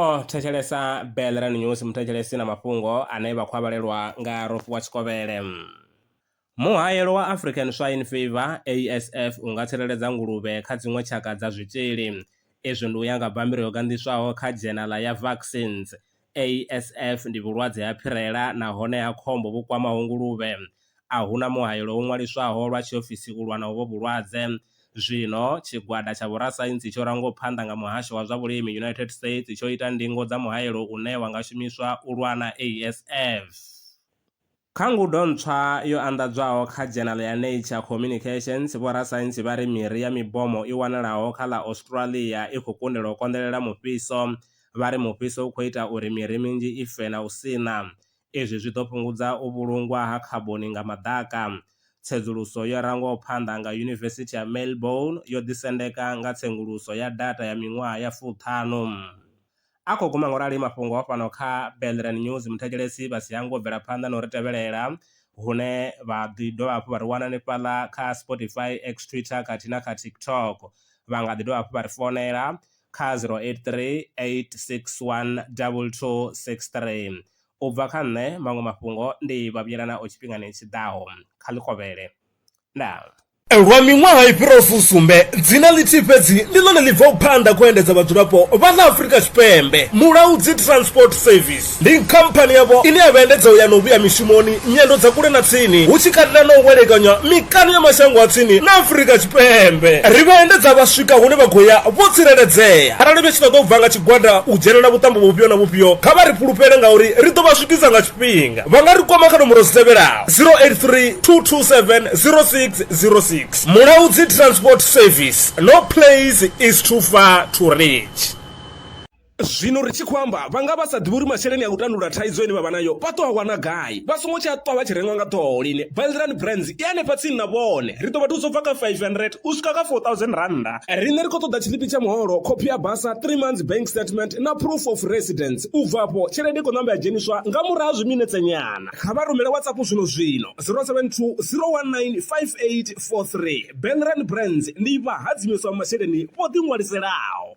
no thetshelesa Bell News mthetshelesi na mafhungo ane vha khou avhalelwa nga Rofhiwa Tshikovhele. Muhayelo wa African Swine Fever ASF unga tsireledza nguluvhe kha dziṅwe tshaka dza zwitzhili. Izwi ndi u ya nga bammbiri yo gandiswaho kha dzhenala ya vaccines. ASF ndi vhulwadze ha phirela nahone ha khombo vhu kwamaho nguluvhe. A huna muhayelo wo ṅwaliswaho lwa tshiofisi u lwa na uvho vhulwadze. Zwino tshigwada tsha vhorasaintsi tsho rango phanḓa nga muhasho wa zwa vhulimi United States tsho ita ndingo dza muhayelo une wa nga shumiswa u lwa na ASF. Kha ngudo ntswa yo anḓadzwaho kha dzhenala ya Nature Communications, vhorasaintsi vha ri miri ya mibomo i wanalaho kha ḽa Australia i khou kundelwa u konḓelela mufhiso. Vha ri mufhiso u khou ita uri miri minzhi i fe na u sina. Izwi zwi ḓo fhungudza u vhulungwa ha khaboni nga maḓaka. Tsedzuluso yo rangwaho phanḓa nga Yunivesithi ya Melbourne yo ḓisendeka nga tsenguluso ya data ya miṅwaha ya 50. A khou guma ngorali mafhungo a fhano kha Bell News mthetshelesi vha si hangwe u bvela phanḓa na u ri tevhelela hune vha ḓi dovha hafhu vha ri wana hanefhaḽa kha Spotify, X, Twitter khathihi na kha TikTok. Vha nga ḓi dovha hafhu vha ri fonela kha 083 861 2263. U bva kha nṋe maṅwe mafhungo ndi vha vhuyelana o tshifhingani tshiḓaho kha Tshikovhele. Ndaa. Lwa miṅwaha i fhiraho fusumbe dzina ḽithihi fhedzi ndi ḽone ḽi bvaho phanḓa khou endedza vhadzulapo vha ḽa Afrika Tshipembe. Mulaudzi Transport Service ndi khamphani yavho ine ya vha endedza u ya na u vhuya mishumoni nyendo dza kule na tsini hu tshi katela na u welekanya mikano ya mashango a tsini na Afrika Tshipembe. Ri vha endedza vha swika hune vha khou ya vho tsireledzea. Arali vha tshi ṱoḓa u bva nga tshigwada u dzhena na vhuṱambo vhufhio na vhufhio kha vha ri fhulufhele ngauri ri ḓo vha swikisa nga tshifhinga. Vha nga ri kwama kha nomboro dzi tevhelaho 083 227 0606. Mulaudzi Transport Service, no place is too far to reach. Zwino ri tshi khou amba vha nga vha sa ḓivhi uri masheleni a u tandulula thaidzo ine vha vha nayo vha ṱo a wana gai vha songo tsha ṱwa vha tshi renga nga ṱhoho lini. Bell Brands i hanefha tsini na vhone ri ḓo vha thusa u bva kha 500 u swika kha 4000 randa. Riṋe ri khou ṱoḓa tshiḽipi tsha muholo, khophi ya basa, 3 months bank statement na proof of residence. U bva afho tshelede i khou ṋamba ya dzheniswa nga murahu ha zwiminetse nyana. Kha vha rumele WhatsApp zwino 072 019 5843. Bell Brands ndi vha hadzimiswa masheleni vho ḓi ṅwaliselaho.